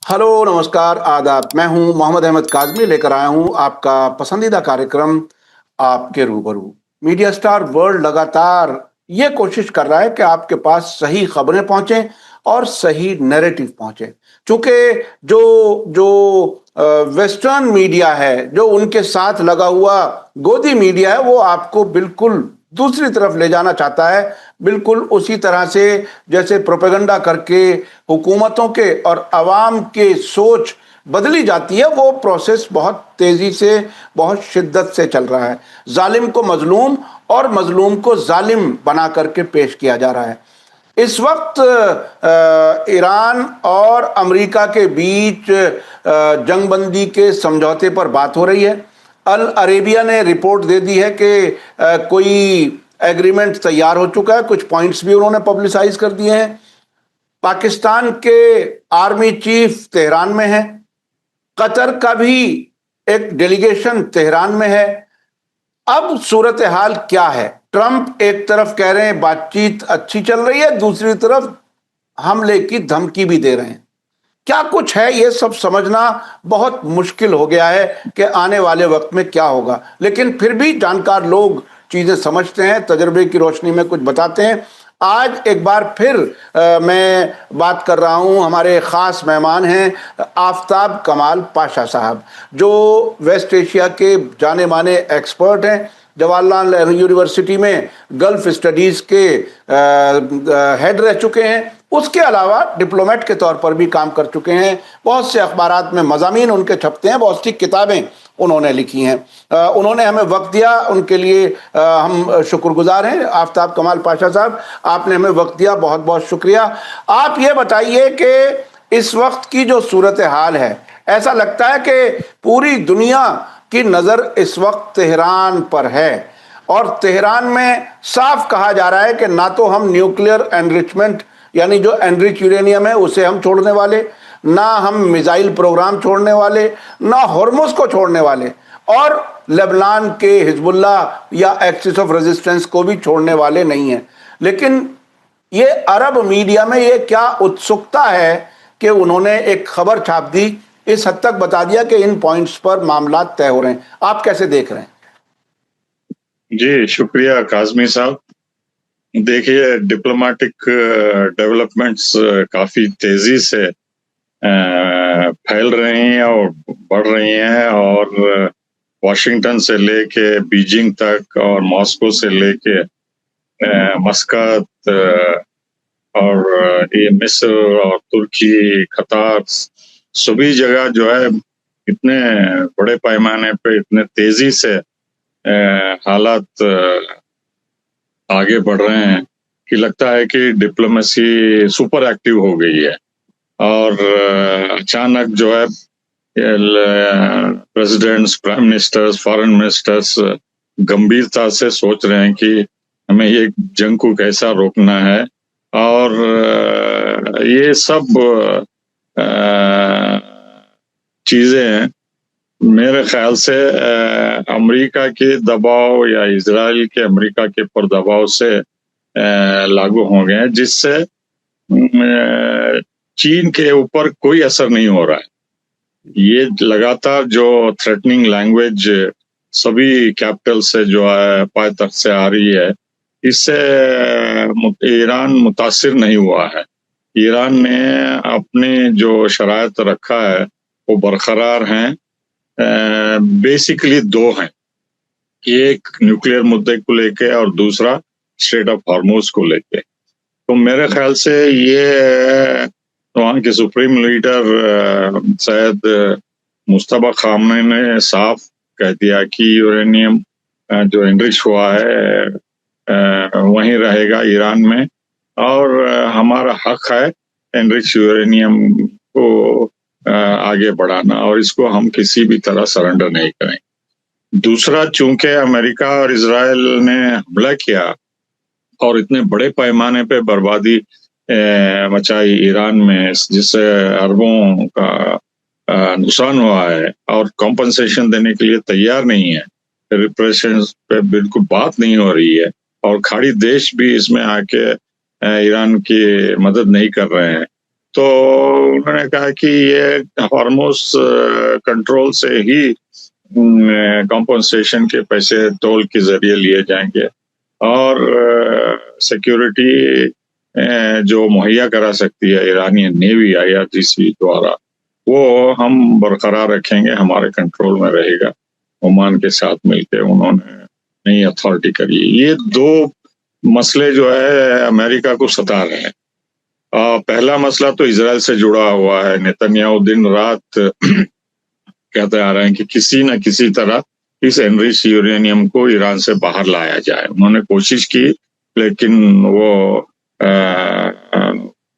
Hello, नमस्कार, आदाब। मैं हूं मोहम्मद अहमद काज़मी, लेकर आया हूं आपका पसंदीदा कार्यक्रम आपके रूबरू। मीडिया स्टार वर्ल्ड लगातार ये कोशिश कर रहा है कि आपके पास सही खबरें पहुंचें और सही नैरेटिव पहुंचे। चूंकि जो जो वेस्टर्न मीडिया है, जो उनके साथ लगा हुआ गोदी मीडिया है, वो आपको बिल्कुल दूसरी तरफ ले जाना चाहता है, बिल्कुल उसी तरह से जैसे प्रोपेगेंडा करके हुकूमतों के और अवाम के सोच बदली जाती है। वो प्रोसेस बहुत तेजी से, बहुत शिद्दत से चल रहा है। जालिम को मजलूम और मजलूम को जालिम बना करके पेश किया जा रहा है। इस वक्त ईरान और अमेरिका के बीच जंगबंदी के समझौते पर बात हो रही है। अल अरेबिया ने रिपोर्ट दे दी है कि कोई एग्रीमेंट तैयार हो चुका है। कुछ पॉइंट्स भी उन्होंने पब्लिसाइज कर दिए हैं। पाकिस्तान के आर्मी चीफ तेहरान में है। कतर का भी एक डेलीगेशन तेहरान में है। अब सूरत हाल क्या है? ट्रंप एक तरफ कह रहे हैं बातचीत अच्छी चल रही है, दूसरी तरफ हमले की धमकी भी दे रहे हैं। क्या कुछ है, ये सब समझना बहुत मुश्किल हो गया है कि आने वाले वक्त में क्या होगा। लेकिन फिर भी जानकार लोग चीजें समझते हैं, तजर्बे की रोशनी में कुछ बताते हैं। आज एक बार फिर मैं बात कर रहा हूं, हमारे खास मेहमान हैं आफताब कमाल पाशा साहब, जो वेस्ट एशिया के जाने माने एक्सपर्ट हैं। जवाहरलाल नेहरू यूनिवर्सिटी में गल्फ स्टडीज के हेड रह चुके हैं। उसके अलावा डिप्लोमेट के तौर पर भी काम कर चुके हैं। बहुत से अखबारात में मज़ामीन उनके छपते हैं, बहुत सी किताबें उन्होंने लिखी हैं। उन्होंने हमें वक्त दिया, उनके लिए हम शुक्रगुजार हैं। आफताब कमाल पाशा साहब, आपने हमें वक्त दिया, बहुत बहुत शुक्रिया। आप ये बताइए कि इस वक्त की जो सूरत हाल है, ऐसा लगता है कि पूरी दुनिया की नज़र इस वक्त तेहरान पर है और तेहरान में साफ कहा जा रहा है कि ना तो हम न्यूक्लियर एनरिचमेंट यानी जो एनरिच यूरेनियम है उसे हम छोड़ने वाले, ना हम मिसाइल प्रोग्राम छोड़ने वाले, ना हॉर्मुज को छोड़ने वाले, और लेबनान के हिजबुल्ला या एक्सिस ऑफ रेजिस्टेंस को भी छोड़ने वाले नहीं हैं। लेकिन ये अरब मीडिया में ये क्या उत्सुकता है कि उन्होंने एक खबर छाप दी, इस हद तक बता दिया कि इन पॉइंट्स पर मामला तय हो रहे हैं। आप कैसे देख रहे हैं? जी शुक्रिया काज़मी साहब। देखिए, डिप्लोमेटिक डेवलपमेंट्स काफी तेजी से फैल रही हैं और बढ़ रही हैं, और वॉशिंगटन से लेके बीजिंग तक और मॉस्को से लेके मस्कत और ये मिस्र और तुर्की, कतार, सभी जगह जो है इतने बड़े पैमाने पे इतने तेजी से हालात आगे बढ़ रहे हैं कि लगता है कि डिप्लोमेसी सुपर एक्टिव हो गई है। और अचानक जो है presidents, prime ministers, foreign ministers गंभीरता से सोच रहे हैं कि हमें ये जंग को कैसा रोकना है। और ये सब चीजें हैं, मेरे ख्याल से अमेरिका के दबाव या इजराइल के अमेरिका के ऊपर दबाव से लागू हो गए हैं, जिससे चीन के ऊपर कोई असर नहीं हो रहा है। ये लगातार जो थ्रेटनिंग लैंग्वेज सभी कैपिटल से जो है पायतख्त से आ रही है, इससे ईरान मुतासिर नहीं हुआ है। ईरान ने अपने जो शराइत रखा है वो बरकरार हैं। बेसिकली दो हैं, एक न्यूक्लियर मुद्दे को लेके और दूसरा स्ट्रेट ऑफ हॉर्मुज को लेके। तो मेरे ख्याल से ये वहाँ के सुप्रीम लीडर सैयद मुस्तफा खामने ने साफ कह दिया कि यूरेनियम जो एनरिच हुआ है वहीं रहेगा ईरान में, और हमारा हक है एनरिच यूरेनियम को आगे बढ़ाना, और इसको हम किसी भी तरह सरेंडर नहीं करेंगे। दूसरा, चूंकि अमेरिका और इजराइल ने हमला किया और इतने बड़े पैमाने पे बर्बादी मचाई ईरान में, जिससे अरबों का नुकसान हुआ है, और कॉम्पनसेशन देने के लिए तैयार नहीं है, रिप्रेशन पे बिल्कुल बात नहीं हो रही है, और खाड़ी देश भी इसमें आके ईरान की मदद नहीं कर रहे हैं। तो उन्होंने कहा कि ये हॉर्मोस कंट्रोल से ही कॉम्पनसेशन के पैसे टोल के जरिए लिए जाएंगे और सिक्योरिटी जो मुहैया करा सकती है ईरानी नेवी IRGC द्वारा, वो हम बरकरार रखेंगे, हमारे कंट्रोल में रहेगा। ओमान के साथ मिलकर उन्होंने नई अथॉरिटी करी। ये दो मसले जो है अमेरिका को सता रहे हैं। पहला मसला तो इजराइल से जुड़ा हुआ है। नेतन्याहू दिन रात कहते आ रहे हैं कि किसी न किसी तरह इस एनरिच यूरेनियम को ईरान से बाहर लाया जाए। उन्होंने कोशिश की, लेकिन वो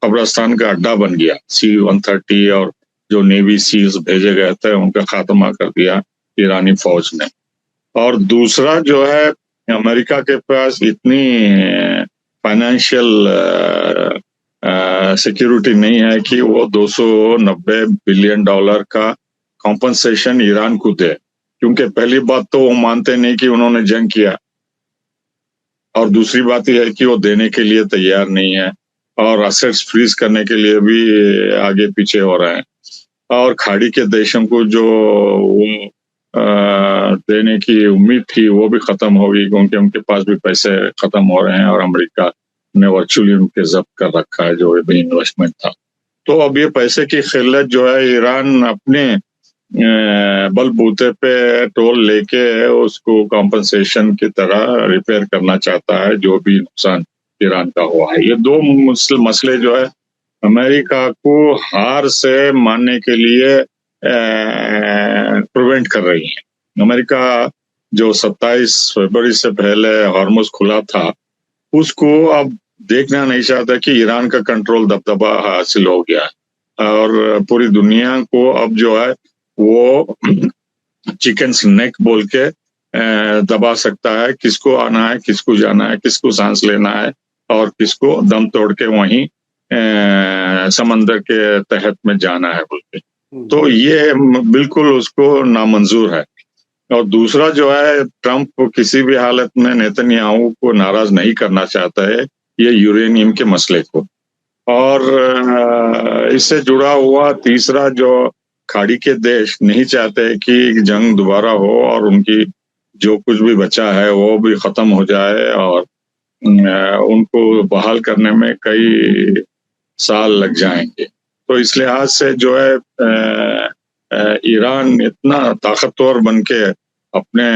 कब्रिस्तान का अड्डा बन गया। C-130 और जो नेवी सील्स भेजे गए थे उनका खात्मा कर दिया ईरानी फौज ने। और दूसरा जो है, अमेरिका के पास इतनी फाइनेंशियल सिक्योरिटी नहीं है कि वो $290 बिलियन का कॉम्पनसेशन ईरान को दे, क्योंकि पहली बात तो वो मानते नहीं कि उन्होंने जंग किया, और दूसरी बात यह है कि वो देने के लिए तैयार नहीं है, और असेट्स फ्रीज करने के लिए भी आगे पीछे हो रहे हैं। और खाड़ी के देशों को जो वो देने की उम्मीद थी वो भी खत्म हो गई, क्योंकि उनके पास भी पैसे खत्म हो रहे हैं और अमेरिका ने वर्चुअली उनके जब्त कर रखा है जो भी इन्वेस्टमेंट था। तो अब ये पैसे की किल्लत जो है, ईरान अपने बलबूते पे टोल लेके उसको कॉम्पनसेशन की तरह रिपेयर करना चाहता है जो भी नुकसान ईरान का हुआ है। ये दो मसले जो है अमेरिका को हार से मानने के लिए प्रिवेंट कर रही है। अमेरिका जो 27 फरवरी से पहले हॉर्मुज खुला था, उसको अब देखना नहीं चाहता कि ईरान का कंट्रोल दबदबा हासिल हो गया, और पूरी दुनिया को अब जो है वो चिकन नेक बोल के दबा सकता है, किसको आना है, किसको जाना है, किसको सांस लेना है, और किसको दम तोड़ के वहीं समंदर के तहत में जाना है बोल के। तो ये बिल्कुल उसको नामंजूर है। और दूसरा जो है, ट्रंप किसी भी हालत में नेतन्याहू को नाराज नहीं करना चाहता है ये यूरेनियम के मसले को। और इससे जुड़ा हुआ तीसरा, जो खाड़ी के देश नहीं चाहते कि जंग दोबारा हो और उनकी जो कुछ भी बचा है वो भी खत्म हो जाए, और उनको बहाल करने में कई साल लग जाएंगे। तो इस लिहाज से जो है ईरान इतना ताकतवर बन के अपने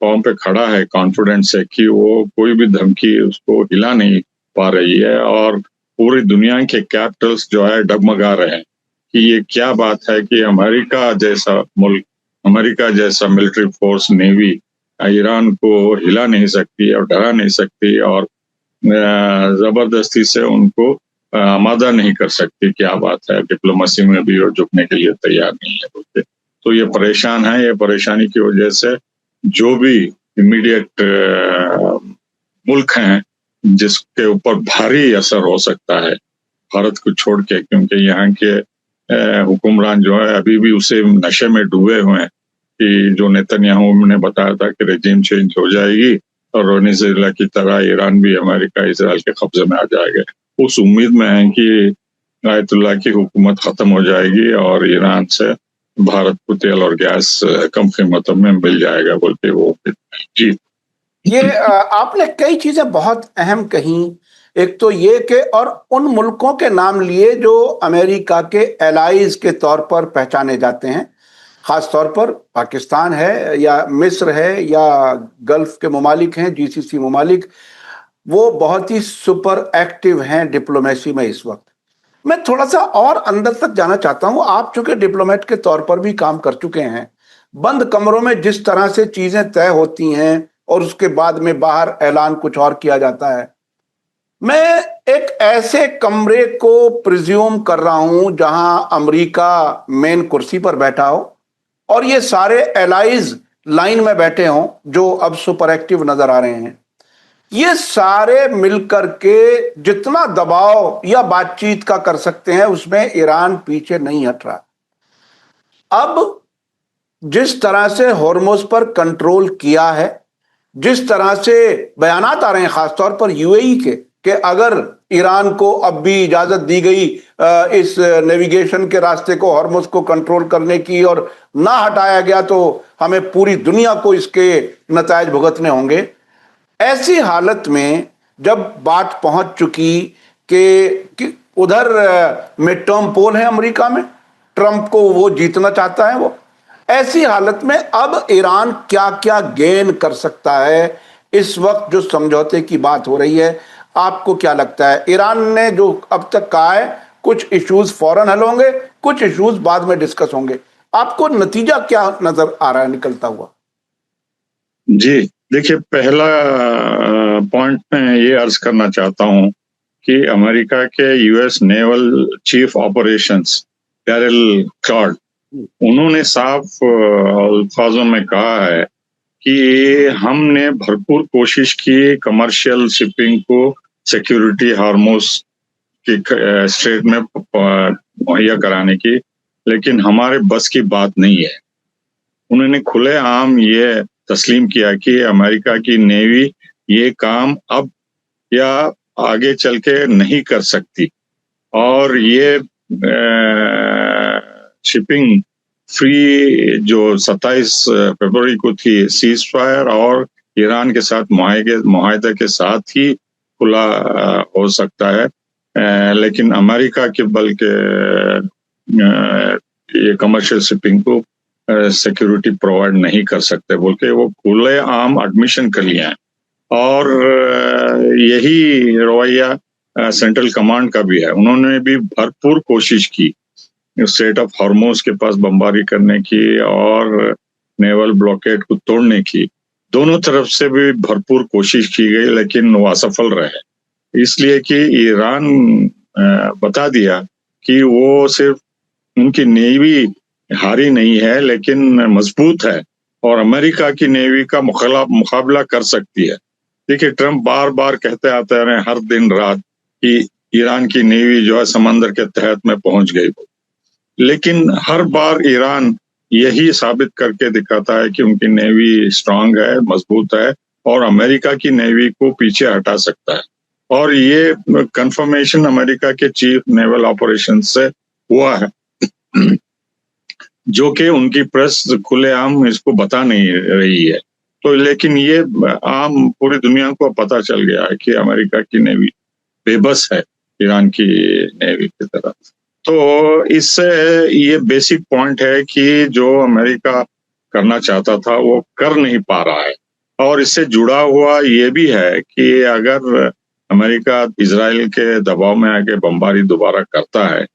पांव पे खड़ा है कॉन्फिडेंस से कि वो कोई भी धमकी उसको हिला नहीं पा रही है, और पूरी दुनिया के कैपिटल्स जो है डगमगा रहे हैं कि ये क्या बात है कि अमेरिका जैसा मुल्क, अमेरिका जैसा मिलिट्री फोर्स, नेवी ईरान को हिला नहीं सकती और डरा नहीं सकती, और जबरदस्ती से उनको आमादा नहीं कर सकती। क्या बात है, डिप्लोमेसी में भी और झुकने के लिए तैयार नहीं है बोलते। तो ये परेशान है। ये परेशानी की वजह से जो भी इमीडिएट मुल्क हैं जिसके ऊपर भारी असर हो सकता है भारत को छोड़ के, क्योंकि यहाँ के हुक्मरान जो है अभी भी उसे नशे में डूबे हुए हैं कि जो नेतन्याहू ने बताया था कि रेजिम चेंज हो जाएगी और वेनेजुएला की तरह ईरान भी अमेरिका इजराइल के कब्जे में आ जाएगा। उस उम्मीद में है कि आयतुल्लाह की हुकूमत खत्म हो जाएगी और ईरान से भारत को तेल और गैस कम कीमतों में मिल जाएगा बोलते वो। जी, ये आपने कई चीजें बहुत अहम कही। एक तो ये कि और उन मुल्कों के नाम लिए जो अमेरिका के एलाइज के तौर पर पहचाने जाते हैं, खास तौर पर पाकिस्तान है या मिस्र है या गल्फ के ममालिक हैं, GCC ममालिक, वो बहुत ही सुपर एक्टिव हैं डिप्लोमेसी में इस वक्त। मैं थोड़ा सा और अंदर तक जाना चाहता हूं। आप चूंकि डिप्लोमेट के तौर पर भी काम कर चुके हैं, बंद कमरों में जिस तरह से चीजें तय होती हैं और उसके बाद में बाहर ऐलान कुछ और किया जाता है, मैं एक ऐसे कमरे को प्रिज्यूम कर रहा हूं जहां अमेरिका मेन कुर्सी पर बैठा हो और ये सारे एलाइज लाइन में बैठे हों जो अब सुपर एक्टिव नजर आ रहे हैं। ये सारे मिलकर के जितना दबाव या बातचीत का कर सकते हैं उसमें ईरान पीछे नहीं हट रहा। अब जिस तरह से हॉर्मुज पर कंट्रोल किया है, जिस तरह से बयानात आ रहे हैं खासतौर पर UAE के कि अगर ईरान को अब भी इजाजत दी गई इस नेविगेशन के रास्ते को, हॉर्मुज को कंट्रोल करने की, और ना हटाया गया तो हमें पूरी दुनिया को इसके नतायज भुगतने होंगे। ऐसी हालत में जब बात पहुंच चुकी कि उधर मिड टर्म पोल है अमेरिका में, ट्रंप को वो जीतना चाहता है वो, ऐसी हालत में अब ईरान क्या क्या गेन कर सकता है इस वक्त जो समझौते की बात हो रही है? आपको क्या लगता है? ईरान ने जो अब तक कहा है, कुछ इश्यूज फौरन हल होंगे, कुछ इश्यूज बाद में डिस्कस होंगे, आपको नतीजा क्या नजर आ रहा है निकलता हुआ? जी देखिए, पहला पॉइंट मैं ये अर्ज करना चाहता हूं कि अमेरिका के US naval chief operations Daryl Claude, उन्होंने साफ अल्फाजों में कहा है कि हमने भरपूर कोशिश की कमर्शियल शिपिंग को सिक्योरिटी हार्मोस के स्ट्रेट में मुहैया कराने की, लेकिन हमारे बस की बात नहीं है। उन्होंने खुलेआम ये तस्लीम किया कि अमेरिका की नेवी ये काम अब या आगे चल के नहीं कर सकती, और ये शिपिंग फ्री जो 27 फरवरी को थी सीज फायर और ईरान के साथ मुआहदे के साथ ही खुला हो सकता है, लेकिन अमेरिका के बल्कि ये कमर्शियल शिपिंग को सिक्योरिटी प्रोवाइड नहीं कर सकते बोल के वो खुले आम एडमिशन कर लिया है। और यही रवैया सेंट्रल कमांड का भी है। उन्होंने भी भरपूर कोशिश की स्ट्रेट ऑफ हॉर्मोज के पास बमबारी करने की और नेवल ब्लॉकेड को तोड़ने की, दोनों तरफ से भी भरपूर कोशिश की गई, लेकिन वो असफल रहे। इसलिए कि ईरान बता दिया कि वो सिर्फ उनकी नेवी हारी नहीं है लेकिन मजबूत है और अमेरिका की नेवी का मुकाबला कर सकती है। देखिए, ट्रंप बार बार कहते आते रहे हर दिन रात कि ईरान की नेवी जो है समंदर के तहत में पहुंच गई, लेकिन हर बार ईरान यही साबित करके दिखाता है कि उनकी नेवी स्ट्रांग है, मजबूत है और अमेरिका की नेवी को पीछे हटा सकता है। और ये कंफर्मेशन अमेरिका के चीफ नेवल ऑपरेशन से हुआ है, जो कि उनकी प्रेस खुलेआम इसको बता नहीं रही है। तो लेकिन ये आम पूरी दुनिया को पता चल गया है कि अमेरिका की नेवी बेबस है ईरान की नेवी की तरह। तो इससे ये बेसिक पॉइंट है कि जो अमेरिका करना चाहता था वो कर नहीं पा रहा है। और इससे जुड़ा हुआ ये भी है कि अगर अमेरिका इजराइल के दबाव में आके बमबारी दोबारा करता है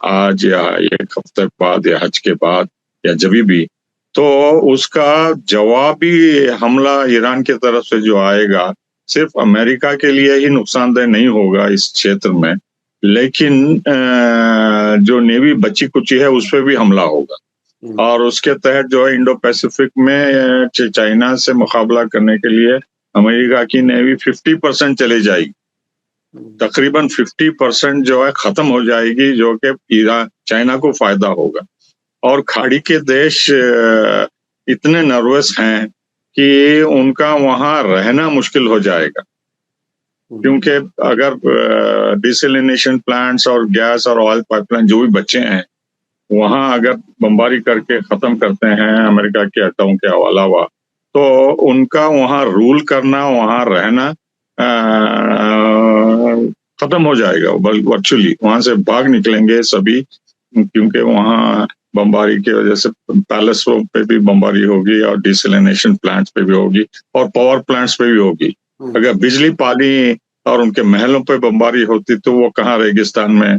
आज या एक हफ्ते बाद या हज के बाद या जभी भी, तो उसका जवाबी हमला ईरान की तरफ से जो आएगा सिर्फ अमेरिका के लिए ही नुकसानदेह नहीं होगा इस क्षेत्र में, लेकिन जो नेवी बची कुची है उस पर भी हमला होगा। और उसके तहत जो है इंडो पैसिफिक में चाइना से मुकाबला करने के लिए अमेरिका की नेवी 50% चली जाएगी, तकरीबन 50% जो है खत्म हो जाएगी, जो कि ईरान चाइना को फायदा होगा। और खाड़ी के देश इतने नर्वस हैं कि उनका वहां रहना मुश्किल हो जाएगा, क्योंकि अगर डिसैलिनेशन प्लांट्स और गैस और ऑयल पाइपलाइन जो भी बचे हैं वहां अगर बमबारी करके खत्म करते हैं अमेरिका के अड्डों के अलावा, तो उनका वहां रूल करना, वहां रहना खत्म हो जाएगा। वर्चुअली वहां से भाग निकलेंगे सभी, क्योंकि वहां बमबारी की वजह से पैलेस पे भी बमबारी होगी और डिसैलिनेशन प्लांट्स पे भी होगी और पावर प्लांट्स पे भी होगी। अगर बिजली पानी और उनके महलों पे बमबारी होती तो वो कहाँ रेगिस्तान में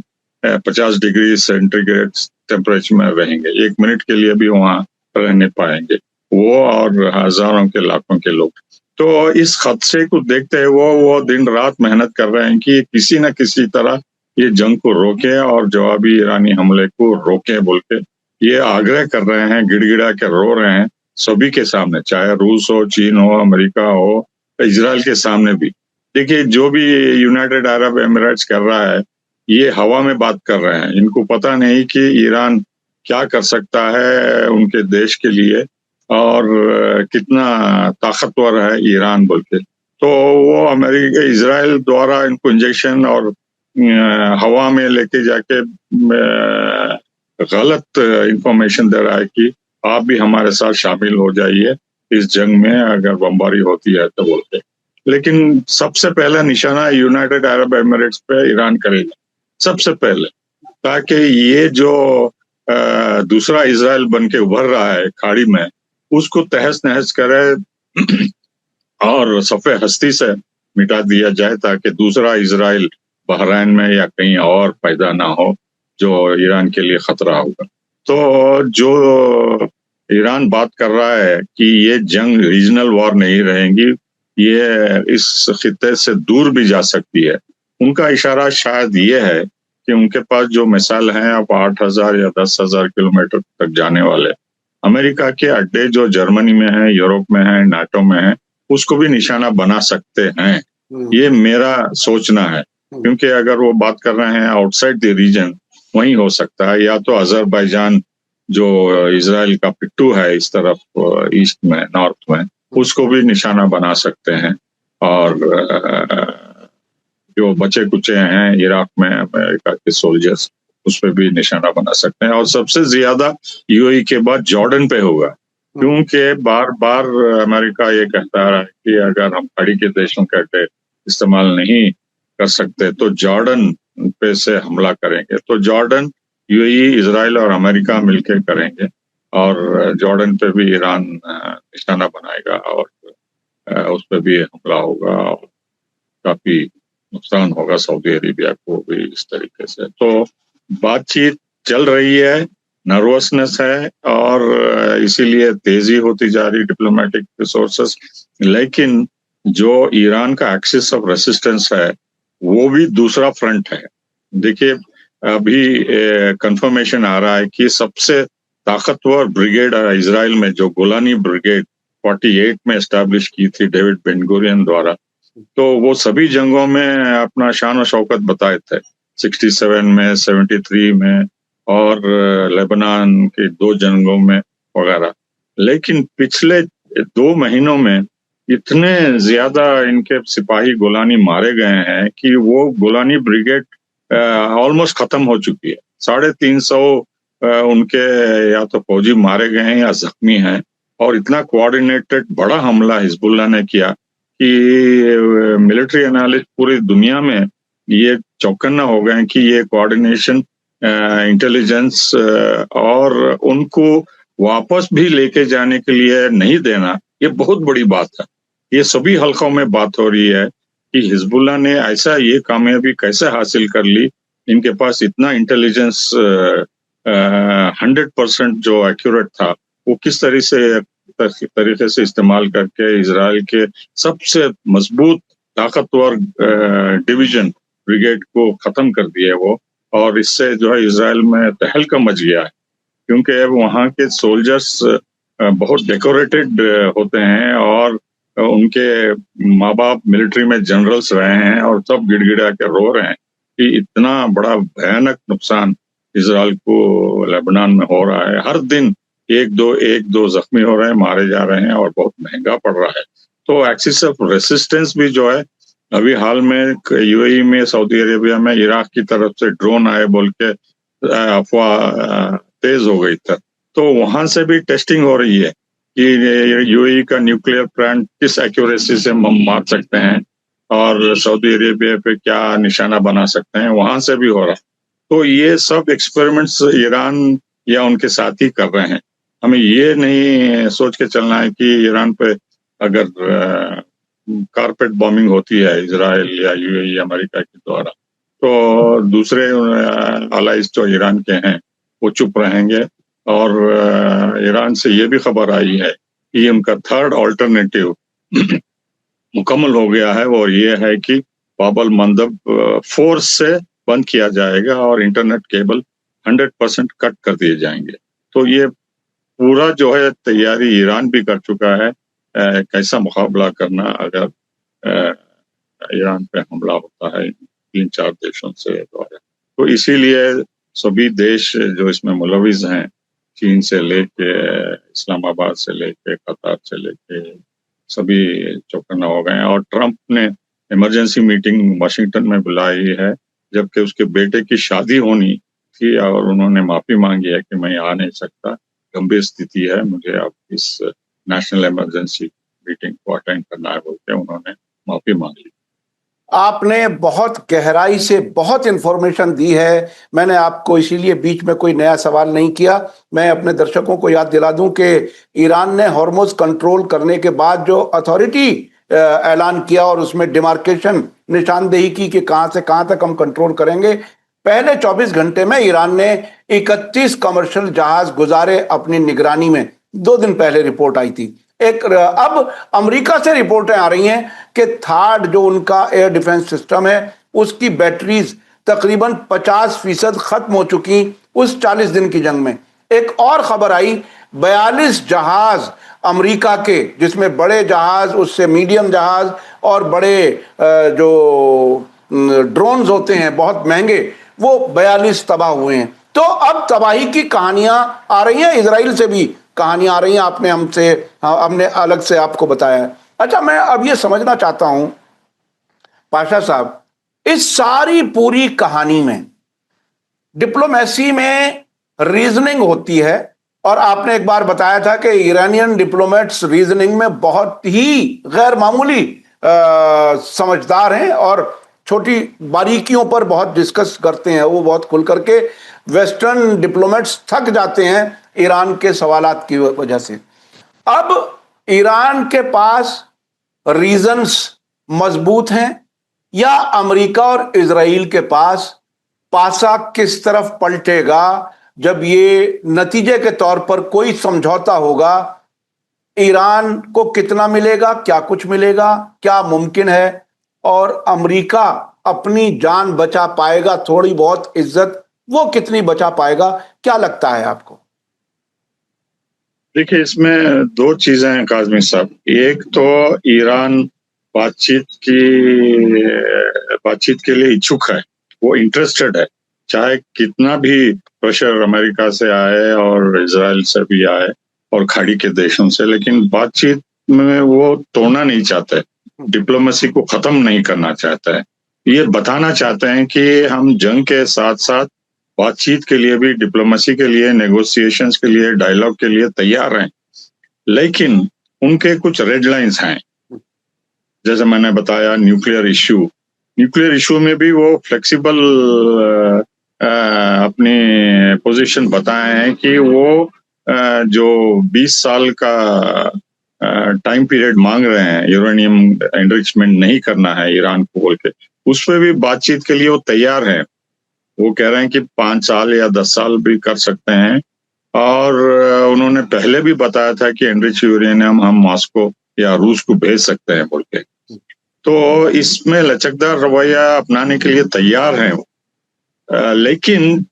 50 डिग्री सेंटीग्रेड टेम्परेचर में रहेंगे, 1 मिनट के लिए भी वहां रहने पाएंगे वो और हजारों के लाखों के लोग। तो इस खदशे को देखते हुए वो दिन रात मेहनत कर रहे हैं कि किसी न किसी तरह ये जंग को रोके और जवाबी ईरानी हमले को रोके बोल के ये आग्रह कर रहे हैं, गिड़गिड़ा के रो रहे हैं सभी के सामने, चाहे रूस हो, चीन हो, अमेरिका हो, इजराइल के सामने भी। देखिए, जो भी यूनाइटेड अरब एमिरेट्स कर रहा है ये हवा में बात कर रहे हैं, इनको पता नहीं कि ईरान क्या कर सकता है उनके देश के लिए और कितना ताकतवर है ईरान बोल के। तो वो अमेरिका इजराइल द्वारा इनको इंजेक्शन और हवा में लेके जाके गलत इंफॉर्मेशन दे रहा है कि आप भी हमारे साथ शामिल हो जाइए इस जंग में अगर बमबारी होती है तो बोलते। लेकिन सबसे पहला निशाना यूनाइटेड अरब एमिरेट्स पे ईरान करेगा सबसे पहले, ताकि ये जो दूसरा इजराइल बन के उभर रहा है खाड़ी में उसको तहस नहस करे और सफ़े हस्ती से मिटा दिया जाए, ताकि दूसरा इजराइल बहरीन में या कहीं और पैदा ना हो जो ईरान के लिए खतरा होगा। तो जो ईरान बात कर रहा है कि ये जंग रीजनल वॉर नहीं रहेगी, ये इस खित्ते से दूर भी जा सकती है। उनका इशारा शायद ये है कि उनके पास जो मिसाइल हैं अब 8,000 या 10,000 किलोमीटर तक जाने वाले, अमेरिका के अड्डे जो जर्मनी में है, यूरोप में है, नाटो में है, उसको भी निशाना बना सकते हैं। ये मेरा सोचना है, क्योंकि अगर वो बात कर रहे हैं आउटसाइड द रीजन, वहीं हो सकता है। या तो अजरबैजान जो इजराइल का पिट्टू है इस तरफ ईस्ट में, नॉर्थ में, उसको भी निशाना बना सकते हैं। और जो बचे कुचे हैं इराक में अमेरिका के सोल्जर्स, उस पर भी निशाना बना सकते हैं। और सबसे ज्यादा यूएई के बाद जॉर्डन पे होगा, क्योंकि बार बार अमेरिका ये कहता रहा है कि अगर हम खाड़ी के देशों के अड्डे इस्तेमाल नहीं कर सकते तो जॉर्डन पे से हमला करेंगे। तो जॉर्डन, यूएई, इजराइल और अमेरिका मिलकर करेंगे और जॉर्डन पे भी ईरान निशाना बनाएगा और उस पर भी हमला होगा और काफी नुकसान होगा सऊदी अरेबिया को भी इस तरीके से। तो बातचीत चल रही है, नर्वसनेस है और इसीलिए तेजी होती जा रही डिप्लोमेटिक रिसोर्सेस। लेकिन जो ईरान का एक्सिस ऑफ रेसिस्टेंस है वो भी दूसरा फ्रंट है। देखिए अभी कंफर्मेशन आ रहा है कि सबसे ताकतवर ब्रिगेड इजराइल में जो गोलानी ब्रिगेड 48 में एस्टैब्लिश की थी डेविड बेन गुरियन द्वारा, तो वो सभी जंगों में अपना शान और शौकत बताए थे, 67 में, 73 में और लेबनान के 2 जंगों में वगैरह। लेकिन पिछले 2 महीनों में इतने ज्यादा इनके सिपाही गोलानी मारे गए हैं कि वो गोलानी ब्रिगेड ऑलमोस्ट खत्म हो चुकी है। 350 उनके या तो फौजी मारे गए हैं या जख्मी हैं। और इतना कोऑर्डिनेटेड बड़ा हमला हिजबुल्लाह ने किया कि मिलिट्री एनालिस्ट पूरी दुनिया में ये चौकन्ना हो गए कि ये कोऑर्डिनेशन, इंटेलिजेंस और उनको वापस भी लेके जाने के लिए नहीं देना, ये बहुत बड़ी बात है। ये सभी हलकों में बात हो रही है कि हिजबुल्लाह ने ऐसा ये कामयाबी कैसे हासिल कर ली। इनके पास इतना इंटेलिजेंस 100% जो एक्यूरेट था, वो किस तरीके से इस्तेमाल करके इजराइल के सबसे मजबूत ताकतवर डिवीजन ब्रिगेड को खत्म कर दिया वो। और इससे जो है इजराइल में तहलका मच गया है, क्योंकि अब वहाँ के सोल्जर्स बहुत डेकोरेटेड होते हैं और उनके माँ बाप मिलिट्री में जनरल्स रहे हैं और सब गिड़गिड़ा के रो रहे हैं कि इतना बड़ा भयानक नुकसान इजराइल को लेबनान में हो रहा है। हर दिन एक दो जख्मी हो रहे हैं, मारे जा रहे हैं और बहुत महंगा पड़ रहा है। तो एक्सिस ऑफ रेसिस्टेंस भी जो है, अभी हाल में यूएई में, सऊदी अरेबिया में इराक की तरफ से ड्रोन आए बोल के अफवाह तेज हो गई था। तो वहां से भी टेस्टिंग हो रही है कि यूएई का न्यूक्लियर प्लांट किस एक्यूरेसी से हम मार सकते हैं और सऊदी अरेबिया पे क्या निशाना बना सकते हैं, वहां से भी हो रहा है। तो ये सब एक्सपेरिमेंट्स ईरान या उनके साथी कर रहे हैं। हमें ये नहीं सोच के चलना है कि ईरान पे अगर कारपेट बॉम्बिंग होती है इजराइल या यूएई अमेरिका के द्वारा, तो दूसरे अलाइज जो ईरान के हैं वो चुप रहेंगे। और ईरान से ये भी खबर आई है कि उनका थर्ड ऑल्टरनेटिव मुकम्मल हो गया है, और ये है कि बाब अल मंदब फोर्स से बंद किया जाएगा और इंटरनेट केबल 100% कट कर दिए जाएंगे। तो ये पूरा जो है तैयारी ईरान भी कर चुका है कैसा मुकाबला करना अगर ईरान पे हमला होता है 3-4 देशों से द्वारा। तो इसीलिए सभी देश जो इसमें मुलविस हैं, चीन से लेके इस्लामाबाद से लेके कतार से लेके सभी चौकन्ना हो गए हैं। और ट्रंप ने इमरजेंसी मीटिंग वाशिंगटन में बुलाई है, जबकि उसके बेटे की शादी होनी थी और उन्होंने माफी मांगी है कि मैं आ नहीं सकता, गंभीर स्थिति है, मुझे अब इस नेशनल इमरजेंसी मीटिंग को अटेंड करना है बोल के उन्होंने माफी मांग ली। आपने बहुत गहराई से बहुत इंफॉर्मेशन दी है। मैंने आपको इसीलिए बीच में कोई नया सवाल नहीं किया। मैं अपने दर्शकों को याद दिला दूं कि ईरान ने हॉर्मुज कंट्रोल करने के बाद जो अथॉरिटी ऐलान किया और उसमें डिमार्केशन निशानदेही की कि कहां से कहां तक हम कंट्रोल करेंगे, पहले 24 घंटे में ईरान ने 31 कमर्शियल जहाज गुजारे अपनी निगरानी में। 2 दिन पहले रिपोर्ट आई थी। अब अमेरिका से रिपोर्टें आ रही हैं कि थार्ड जो उनका एयर डिफेंस सिस्टम है उसकी बैटरीज तकरीबन 50% खत्म हो चुकी उस 40 दिन की जंग में। एक और खबर आई, 42 जहाज अमेरिका के, जिसमें बड़े जहाज, उससे मीडियम जहाज और बड़े जो ड्रोन्स होते हैं बहुत महंगे, वो 42 तबाह हुए हैं। तो अब तबाही की कहानियां आ रही हैं, इजराइल से भी कहानियां आ रही हैं। आपने हमने अलग से आपको बताया है। अच्छा, मैं अब ये समझना चाहता हूं पाशा साहब, इस सारी पूरी कहानी में डिप्लोमेसी में रीजनिंग होती है, और आपने एक बार बताया था कि ईरानियन डिप्लोमेट्स रीजनिंग में बहुत ही गैर मामूली समझदार हैं और छोटी बारीकियों पर बहुत डिस्कस करते हैं। वो बहुत खुल करके, वेस्टर्न डिप्लोमेट्स थक जाते हैं ईरान के सवालात की वजह से। अब ईरान के पास रीजंस मजबूत हैं या अमेरिका और इजराइल के पास? पासा किस तरफ पलटेगा जब ये नतीजे के तौर पर कोई समझौता होगा? ईरान को कितना मिलेगा, क्या कुछ मिलेगा, क्या मुमकिन है? और अमेरिका अपनी जान बचा पाएगा, थोड़ी बहुत इज्जत वो कितनी बचा पाएगा? क्या लगता है आपको? देखिए, इसमें 2 चीजें हैं काज़मी साहब। एक तो ईरान बातचीत के लिए इच्छुक है, वो इंटरेस्टेड है, चाहे कितना भी प्रेशर अमेरिका से आए और इजराइल से भी आए और खाड़ी के देशों से, लेकिन बातचीत में वो तोड़ना नहीं चाहते, डिप्लोमेसी को खत्म नहीं करना चाहते हैं। ये बताना चाहते हैं कि हम जंग के साथ साथ बातचीत के लिए भी, डिप्लोमेसी के लिए, नेगोशिएशंस के लिए, डायलॉग के लिए तैयार हैं, लेकिन उनके कुछ रेड लाइंस हैं। जैसे मैंने बताया, न्यूक्लियर इश्यू में भी वो फ्लेक्सिबल अपनी पोजीशन बताए हैं कि वो जो 20 साल का टाइम पीरियड मांग रहे हैं, यूरेनियम एनरिचमेंट नहीं करना है ईरान को बोल के, उस पर भी बातचीत के लिए वो तैयार हैं। वो कह रहे हैं कि 5 साल या 10 साल भी कर सकते हैं, और उन्होंने पहले भी बताया था कि एनरिच यूरेनियम हम मॉस्को या रूस को भेज सकते हैं बोल के। तो इसमें लचकदार रवैया अपनाने के लिए तैयार हैं वो। लेकिन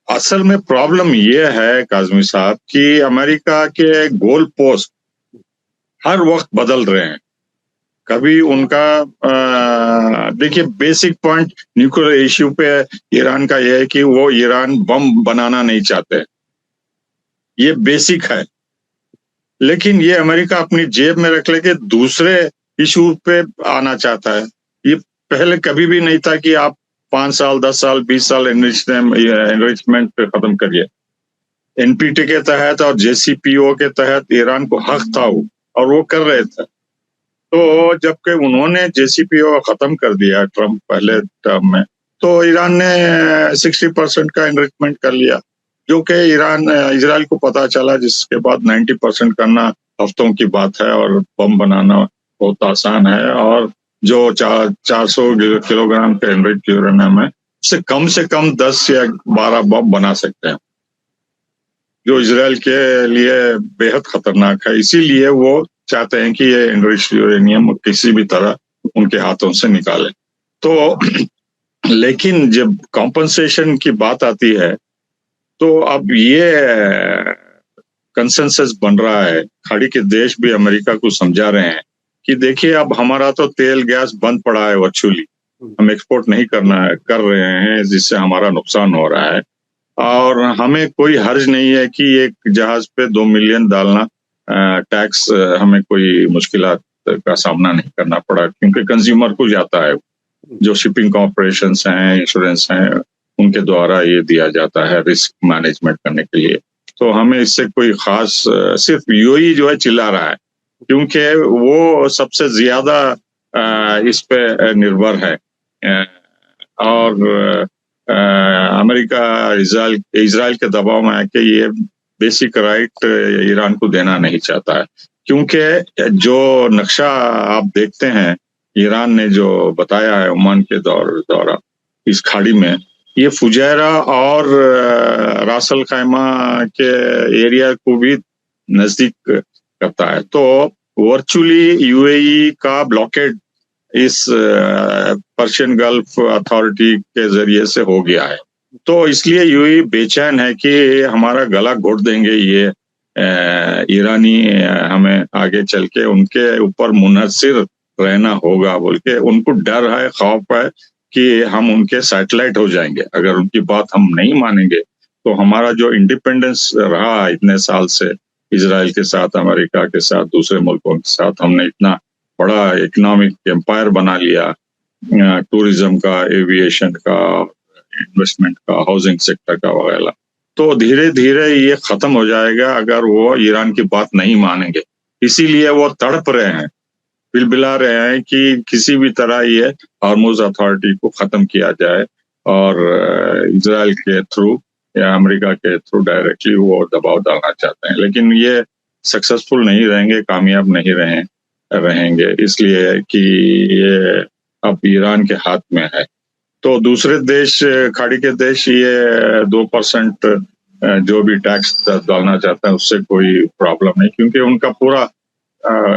असल में प्रॉब्लम ये है काज़मी साहब कि अमेरिका के गोल पोस्ट हर वक्त बदल रहे हैं। कभी उनका देखिए, बेसिक पॉइंट न्यूक्लियर इश्यू पे ईरान का यह है कि वो ईरान बम बनाना नहीं चाहते, ये बेसिक है। लेकिन ये अमेरिका अपनी जेब में रख लेके दूसरे इशू पे आना चाहता है। ये पहले कभी भी नहीं था कि आप 5 साल, 10 साल, 20 साल एनरिचमेंट पे खत्म करिए। एनपीटी के तहत और जेसीपीओ के तहत ईरान को हक था वो, और वो कर रहे थे। तो जबकि उन्होंने जेसीपीओ खत्म कर दिया ट्रम्प पहले टर्म में, तो ईरान ने 60% का एनरिचमेंट कर लिया, जो कि इजराइल को पता चला, जिसके बाद 90% करना हफ्तों की बात है और बम बनाना बहुत आसान है। और जो 400 किलोग्राम के एनरिच यूरेनियम है, उससे कम 10 या 12 बम बना सकते हैं, जो इजराइल के लिए बेहद खतरनाक है। इसीलिए वो चाहते हैं कि ये एनरिच यूरेनियम किसी भी तरह उनके हाथों से निकाले। तो लेकिन जब कॉम्पनसेशन की बात आती है, तो अब ये कंसेंसस बन रहा है, खाड़ी के देश भी अमेरिका को समझा रहे हैं कि देखिए, अब हमारा तो तेल गैस बंद पड़ा है वर्चुअली, हम एक्सपोर्ट नहीं कर रहे हैं, जिससे हमारा नुकसान हो रहा है, और हमें कोई हर्ज नहीं है कि एक जहाज पे 2 मिलियन डालना टैक्स हमें कोई मुश्किलात का सामना नहीं करना पड़ा, क्योंकि कंज्यूमर को जाता है, जो शिपिंग कॉर्पोरेशंस हैं, इंश्योरेंस हैं, उनके द्वारा ये दिया जाता है रिस्क मैनेजमेंट करने के लिए। तो हमें इससे कोई खास, सिर्फ यूएई जो है चिल्ला रहा है, क्योंकि वो सबसे ज्यादा इस पे निर्भर है, और अमेरिका इजराइल के दबाव में है कि ये बेसिक राइट ईरान को देना नहीं चाहता है, क्योंकि जो नक्शा आप देखते हैं ईरान ने जो बताया है ओमान के दौरा इस खाड़ी में, ये फुजैरा और रास अल खैमा के एरिया को भी नजदीक करता है। तो वर्चुअली यूएई का ब्लॉकेड इस पर्शियन गल्फ अथॉरिटी के जरिए से हो गया है। तो इसलिए यूएई बेचैन है कि हमारा गला घोट देंगे ये ईरानी, हमें आगे चल के उनके ऊपर मुनहसिर रहना होगा बोल के उनको डर है, खौफ है कि हम उनके सैटेलाइट हो जाएंगे अगर उनकी बात हम नहीं मानेंगे। तो हमारा जो इंडिपेंडेंस रहा इतने साल से इजराइल के साथ, अमेरिका के साथ, दूसरे मुल्कों के साथ, हमने इतना बड़ा इकोनॉमिक एम्पायर बना लिया, टूरिज्म का, एविएशन का, इन्वेस्टमेंट का, हाउसिंग सेक्टर का वगैरह। तो धीरे धीरे ये खत्म हो जाएगा अगर वो ईरान की बात नहीं मानेंगे। इसीलिए वो तड़प रहे हैं, बिलबिला रहे हैं कि किसी भी तरह ये हॉर्मुज अथॉरिटी को खत्म किया जाए और इजराइल के थ्रू या अमेरिका के थ्रू डायरेक्टली वो दबाव डालना चाहते हैं, लेकिन ये सक्सेसफुल नहीं रहेंगे, कामयाब नहीं रहेंगे, इसलिए कि ये अब ईरान के हाथ में है। तो दूसरे देश, खाड़ी के देश, ये 2% जो भी टैक्स डालना चाहते हैं उससे कोई प्रॉब्लम नहीं, क्योंकि उनका पूरा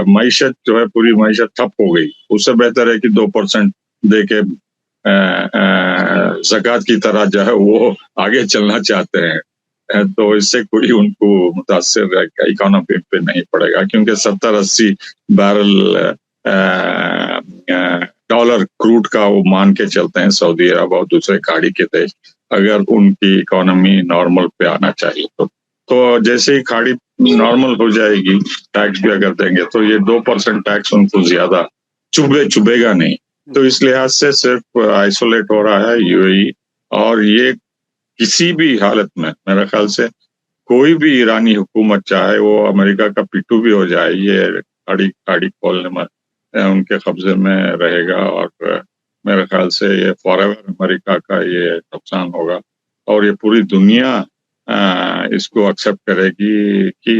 मईशत जो है, पूरी मईशत ठप हो गई। उससे बेहतर है कि 2% दे के ज़कात की तरह जो है वो आगे चलना चाहते हैं। तो इससे कोई उनको मुतासिर इकोनॉमी पे नहीं पड़ेगा, क्योंकि 70-80 बैरल डॉलर क्रूड का वो मान के चलते हैं सऊदी अरब और दूसरे खाड़ी के देश, अगर उनकी इकोनॉमी नॉर्मल पे आना चाहिए। तो जैसे ही खाड़ी नॉर्मल हो जाएगी, टैक्स भी अगर देंगे तो ये 2% टैक्स उनको ज्यादा चुभेगा नहीं। तो इस लिहाज से सिर्फ आइसोलेट हो रहा है यूएई, और ये किसी भी हालत में मेरे ख्याल से कोई भी ईरानी हुकूमत, चाहे वो अमेरिका का पिट्ठू भी हो जाए, ये खाड़ी खोलने में उनके कब्जे में रहेगा, और मेरे ख्याल से ये फॉरएवर अमेरिका का ये नुकसान होगा, और ये पूरी दुनिया इसको एक्सेप्ट करेगी कि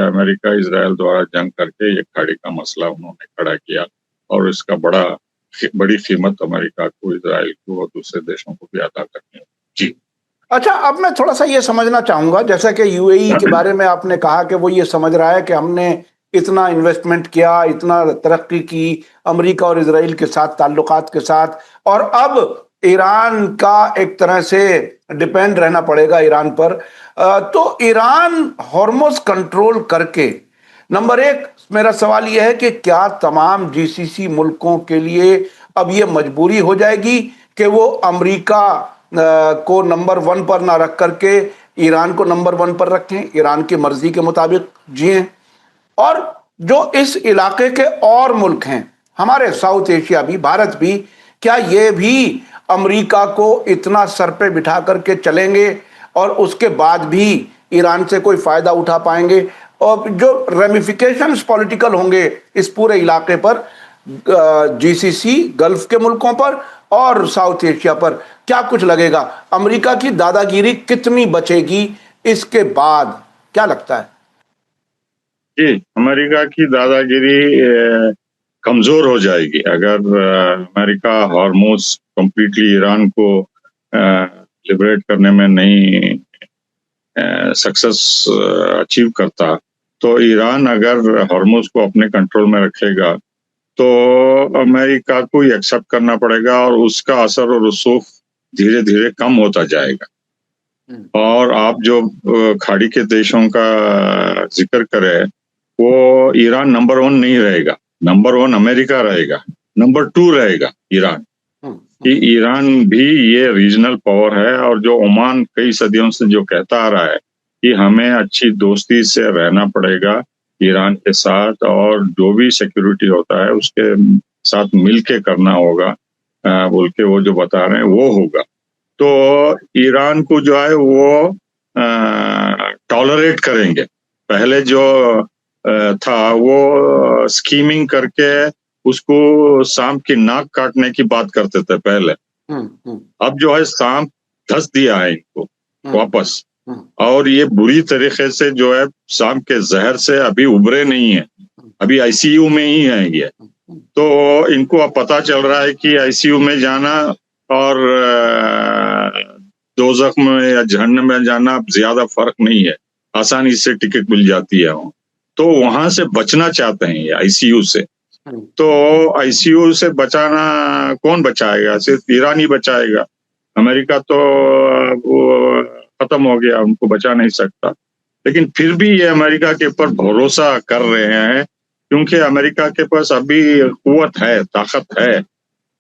अमेरिका इजराइल द्वारा जंग करके ये खाड़ी का मसला उन्होंने खड़ा किया, और इसका बड़ी कीमत अमेरिका को, इजराइल को और दूसरे देशों को भी अदा करनी है। जी। अच्छा, अब मैं थोड़ा सा ये समझना चाहूंगा, जैसा कि यूएई के बारे में आपने कहा कि वो ये समझ रहा है कि हमने इतना इन्वेस्टमेंट किया, इतना तरक्की की अमेरिका और इजराइल के साथ ताल्लुकात के साथ, और अब ईरान का एक तरह से डिपेंड रहना पड़ेगा ईरान पर। तो ईरान हॉर्मुज कंट्रोल करके, नंबर एक मेरा सवाल यह है कि क्या तमाम जीसीसी मुल्कों के लिए अब ये मजबूरी हो जाएगी कि वो अमेरिका को नंबर 1 पर ना रख करके ईरान को नंबर 1 पर रखें, ईरान की मर्जी के मुताबिक जिएं? और जो इस इलाके के और मुल्क हैं, हमारे साउथ एशिया भी, भारत भी, क्या ये भी अमेरिका को इतना सर पे बिठा करके चलेंगे और उसके बाद भी ईरान से कोई फायदा उठा पाएंगे? और जो रेमिफिकेशंस पॉलिटिकल होंगे इस पूरे इलाके पर, जीसीसी गल्फ के मुल्कों पर और साउथ एशिया पर, क्या कुछ लगेगा? अमेरिका की दादागिरी कितनी बचेगी इसके बाद, क्या लगता है? जी, अमेरिका की दादागिरी कमजोर हो जाएगी अगर अमेरिका हॉर्मुज कंप्लीटली ईरान को लिबरेट करने में नहीं सक्सेस अचीव करता। तो ईरान अगर हॉर्मुज को अपने कंट्रोल में रखेगा तो अमेरिका को ही एक्सेप्ट करना पड़ेगा, और उसका असर और रसूख धीरे धीरे कम होता जाएगा। और आप जो खाड़ी के देशों का जिक्र करें, वो ईरान नंबर 1 नहीं रहेगा, नंबर 1 अमेरिका रहेगा, नंबर 2 रहेगा ईरान। कि ईरान भी ये रीजनल पावर है, और जो ओमान कई सदियों से जो कहता आ रहा है कि हमें अच्छी दोस्ती से रहना पड़ेगा ईरान के साथ, और जो भी सिक्योरिटी होता है उसके साथ मिलके करना होगा बोल के वो जो बता रहे हैं वो होगा। तो ईरान को जो है वो टॉलरेट करेंगे। पहले जो था वो स्कीमिंग करके उसको सांप की नाक काटने की बात करते थे पहले। अब जो है सांप धस दिया है इनको वापस, और ये बुरी तरीके से जो है सांप के जहर से अभी उभरे नहीं है, अभी आईसीयू में ही है ये। तो इनको अब पता चल रहा है कि आईसीयू में जाना और दोज़ख में या जहन्नम में जाना ज्यादा फर्क नहीं है, आसानी से टिकट मिल जाती है वहाँ। तो वहां से बचना चाहते हैं ये आईसीयू से। तो आईसीयू से बचाना कौन बचाएगा? सिर्फ ईरान ही बचाएगा। अमेरिका तो वो खत्म हो गया, उनको बचा नहीं सकता। लेकिन फिर भी ये अमेरिका के ऊपर भरोसा कर रहे हैं, क्योंकि अमेरिका के पास अभी कुव्वत है, ताकत है।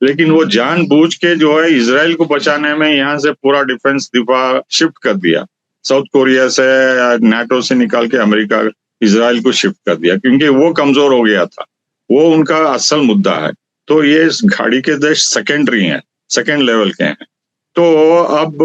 लेकिन वो जानबूझ के जो है इजराइल को बचाने में यहाँ से पूरा डिफेंस दिफा शिफ्ट कर दिया। साउथ कोरिया से, नाटो से निकाल के अमेरिका इजराइल को शिफ्ट कर दिया, क्योंकि वो कमजोर हो गया था। वो उनका असल मुद्दा है। तो ये इस घाड़ी के देश सेकेंडरी हैं, सेकेंड लेवल के हैं। तो अब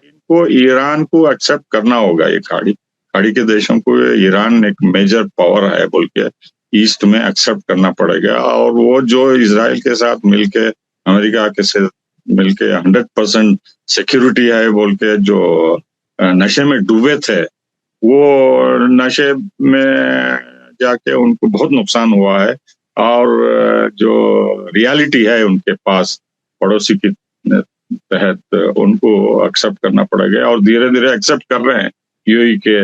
इनको ईरान को एक्सेप्ट करना होगा। ये खाड़ी के देशों को ईरान एक मेजर पावर है बोल के ईस्ट में एक्सेप्ट करना पड़ेगा। और वो जो इजराइल के साथ मिलके, अमेरिका के साथ मिलके 100% सिक्योरिटी है बोल के जो नशे में डूबे थे, वो नशे में जाके उनको बहुत नुकसान हुआ है। और जो रियलिटी है उनके पास पड़ोसी की तहत, उनको एक्सेप्ट करना पड़ेगा। और धीरे धीरे एक्सेप्ट कर रहे हैं यूएई के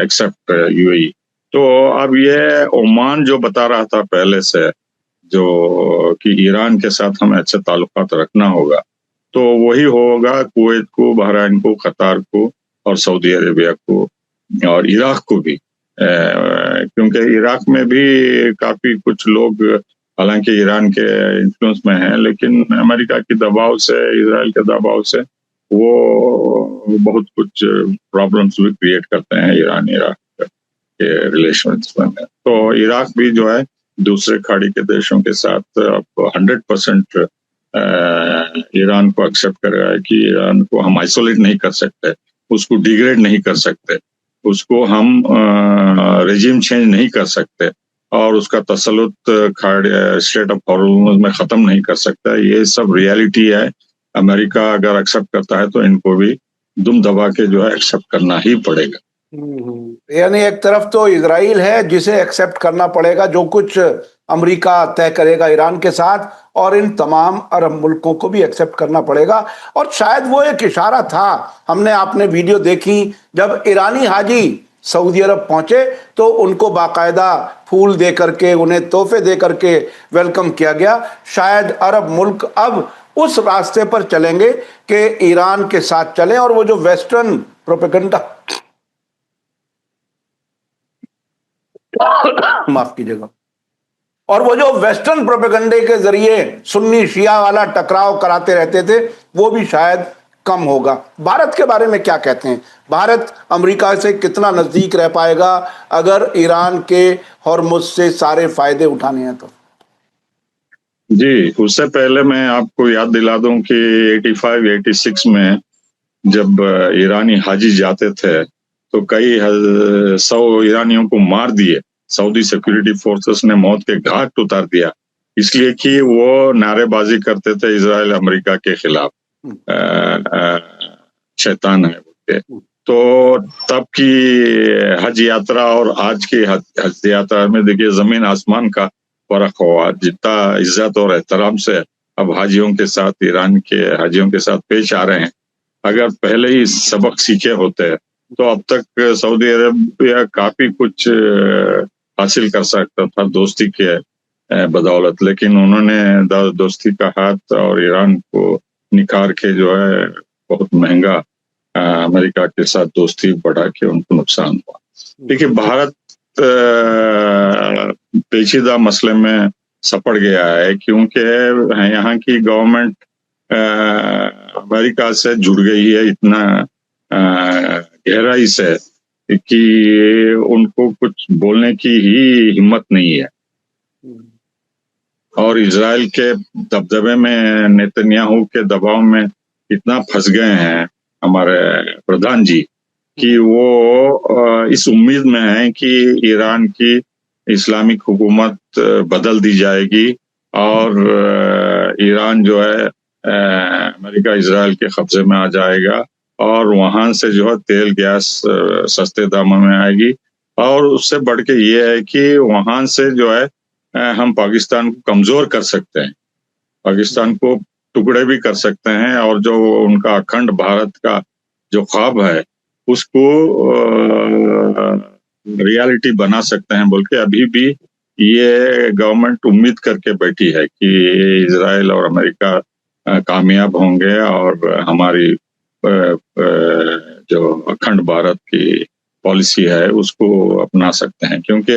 एक्सेप्ट यूएई। तो अब ये ओमान जो बता रहा था पहले से, जो कि ईरान के साथ हमें अच्छे ताल्लुकात रखना होगा, तो वही होगा कुवैत को, बहरीन को, कतार को और सऊदी अरेबिया को और इराक को भी। क्योंकि इराक में भी काफी कुछ लोग हालांकि ईरान के इन्फ्लुएंस में हैं, लेकिन अमेरिका की दबाव से, इजराइल के दबाव से वो बहुत कुछ प्रॉब्लम्स भी क्रिएट करते हैं ईरान इराक के रिलेशंस में। तो इराक भी जो है दूसरे खाड़ी के देशों के साथ अब 100% ईरान को एक्सेप्ट कर रहा है कि ईरान को हम आइसोलेट नहीं कर सकते, उसको डिग्रेड नहीं कर सकते, उसको हम रेजिम चेंज नहीं कर सकते, और उसका तसल्लुत स्टेट ऑफ हॉर्मुज़ में खत्म नहीं कर सकता। ये सब रियलिटी है। अमेरिका अगर एक्सेप्ट करता है तो इनको भी दुम दबा के जो है एक्सेप्ट करना ही पड़ेगा। यानी एक तरफ तो इजराइल है जिसे एक्सेप्ट करना पड़ेगा, जो कुछ अमेरिका तय करेगा ईरान के साथ, और इन तमाम अरब मुल्कों को भी एक्सेप्ट करना पड़ेगा। और शायद वो एक इशारा था, हमने आपने वीडियो देखी, जब ईरानी हाजी सऊदी अरब पहुंचे तो उनको बाकायदा फूल दे करके, उन्हें तोहफे दे करके वेलकम किया गया। शायद अरब मुल्क अब उस रास्ते पर चलेंगे कि ईरान के साथ चलें, और वो जो वेस्टर्न प्रोपेगेंडा माफ कीजिएगा, और वो जो वेस्टर्न प्रोपेगेंडे के जरिए सुन्नी शिया वाला टकराव कराते रहते थे, वो भी शायद कम होगा। भारत के बारे में क्या कहते हैं? भारत अमेरिका से कितना नजदीक रह पाएगा अगर ईरान के हॉर्मुज़ से सारे फायदे उठाने हैं तो? जी, उससे पहले मैं आपको याद दिला दूं कि 85-86 में जब ईरानी हाजी जाते थे तो कई 100 ईरानियों को मार दिए। सऊदी सिक्योरिटी फोर्सेस ने मौत के घाट उतार दिया, इसलिए कि वो नारेबाजी करते थे इजराइल अमेरिका के खिलाफ, शैतान है बोलते। तो तब की हज यात्रा और आज की हज यात्रा में देखिए जमीन आसमान का फर्क हुआ। जितना इज्जत और एहतराम से अब हाजियों के साथ, ईरान के हाजियों के साथ पेश आ रहे हैं, अगर पहले ही सबक सीखे होते तो अब तक सऊदी अरबिया काफी कुछ हासिल कर सकता था दोस्ती के बदौलत। लेकिन उन्होंने दोस्ती का हाथ और ईरान को निखार के जो है बहुत महंगा अमेरिका के साथ दोस्ती बढ़ा के उनको नुकसान हुआ। देखिए, भारत पेचीदा मसले में सपड़ गया है, क्योंकि यहाँ की गवर्नमेंट अमेरिका से जुड़ गई है इतना गहराई से कि उनको कुछ बोलने की ही हिम्मत नहीं है। और इजराइल के दबदबे में, नेतन्याहू के दबाव में इतना फंस गए हैं हमारे प्रधान जी कि वो इस उम्मीद में हैं कि ईरान की इस्लामिक हुकूमत बदल दी जाएगी और ईरान जो है अमेरिका इजराइल के कब्जे में आ जाएगा और वहां से जो है तेल गैस सस्ते दामों में आएगी। और उससे बढ़ के ये है कि वहां से जो है हम पाकिस्तान को कमजोर कर सकते हैं, पाकिस्तान को टुकड़े भी कर सकते हैं और जो उनका अखंड भारत का जो ख्वाब है उसको रियलिटी बना सकते हैं बोल के अभी भी ये गवर्नमेंट उम्मीद करके बैठी है कि इजराइल और अमेरिका कामयाब होंगे और हमारी जो अखंड भारत की पॉलिसी है उसको अपना सकते हैं। क्योंकि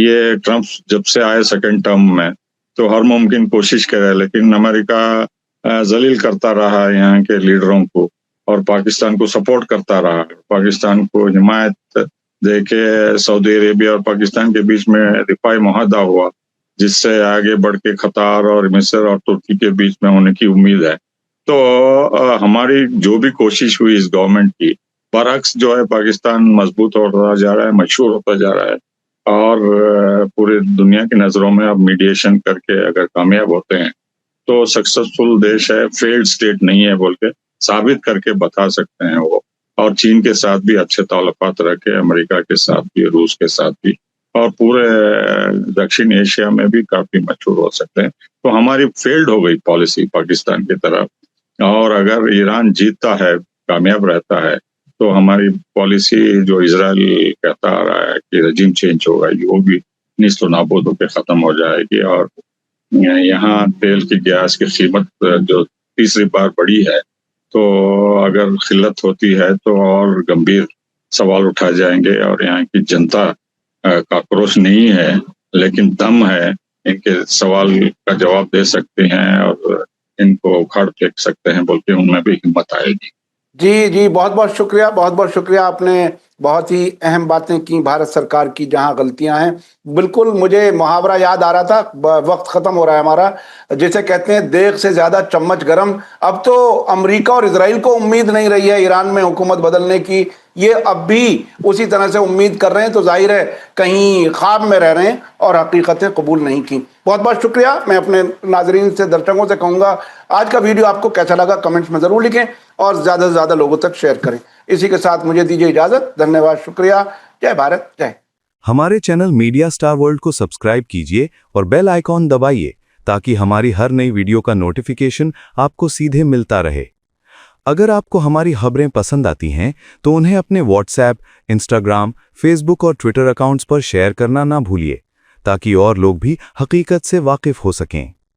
ये ट्रम्प जब से आए सेकंड टर्म में तो हर मुमकिन कोशिश करे, लेकिन अमेरिका जलील करता रहा यहाँ के लीडरों को और पाकिस्तान को सपोर्ट करता रहा। पाकिस्तान को हिमायत दे के सऊदी अरेबिया और पाकिस्तान के बीच में दिफाई मुआहदा हुआ, जिससे आगे बढ़ के कतार और मिस्र और तुर्की के बीच में होने की उम्मीद है। तो हमारी जो भी कोशिश हुई इस गवर्नमेंट की, बरअक्स जो है पाकिस्तान मजबूत होता जा रहा है, मशहूर होता जा रहा है और पूरी दुनिया की नजरों में अब मीडिएशन करके अगर कामयाब होते हैं तो सक्सेसफुल देश है, फेल्ड स्टेट नहीं है बोल के साबित करके बता सकते हैं वो। और चीन के साथ भी अच्छे ताल्लुकात रखे, अमेरिका के साथ भी, रूस के साथ भी और पूरे दक्षिण एशिया में भी काफी मशहूर हो सकते हैं। तो हमारी फेल्ड हो गई पॉलिसी पाकिस्तान की तरफ, और अगर ईरान जीतता है, कामयाब रहता है, तो हमारी पॉलिसी जो इजराइल कहता आ रहा है कि रजीम चेंज होगा, वो भी निस्त नाबूद होकर खत्म हो जाएगी। और यहाँ तेल की गैस की कीमत जो तीसरी बार बढ़ी है, तो अगर खिल्लत होती है तो और गंभीर सवाल उठाए जाएंगे। और यहाँ की जनता का आक्रोश नहीं है लेकिन दम है, इनके सवाल का जवाब दे सकते हैं और इनको उखाड़ फेंक सकते हैं बोल के उनमें भी हिम्मत आएगी। जी, बहुत बहुत शुक्रिया, बहुत बहुत शुक्रिया। आपने बहुत ही अहम बातें की भारत सरकार की, जहां गलतियां हैं। बिल्कुल मुझे मुहावरा याद आ रहा था, वक्त खत्म हो रहा है हमारा, जैसे कहते हैं देग से ज्यादा चम्मच गरम। अब तो अमेरिका और इजराइल को उम्मीद नहीं रही है ईरान में हुकूमत बदलने की, ये अब भी उसी तरह से उम्मीद कर रहे हैं, तो जाहिर है कहीं ख्वाब में रह रहे हैं और हकीकतें कबूल नहीं की। बहुत बहुत शुक्रिया। मैं अपने नाजरीन से, दर्शकों से कहूँगा, आज का वीडियो आपको कैसा लगा कमेंट्स में ज़रूर लिखें और ज़्यादा से ज़्यादा लोगों तक शेयर करें। इसी के साथ मुझे दीजिए इजाज़त। धन्यवाद, शुक्रिया। जय भारत, जय। हमारे चैनल मीडिया स्टार वर्ल्ड को सब्सक्राइब कीजिए और बेल आइकॉन दबाइए ताकि हमारी हर नई वीडियो का नोटिफिकेशन आपको सीधे मिलता रहे। अगर आपको हमारी खबरें पसंद आती हैं तो उन्हें अपने व्हाट्सएप, इंस्टाग्राम, फेसबुक और ट्विटर अकाउंट्स पर शेयर करना ना भूलिए ताकि और लोग भी हकीकत से वाकिफ हो सकें।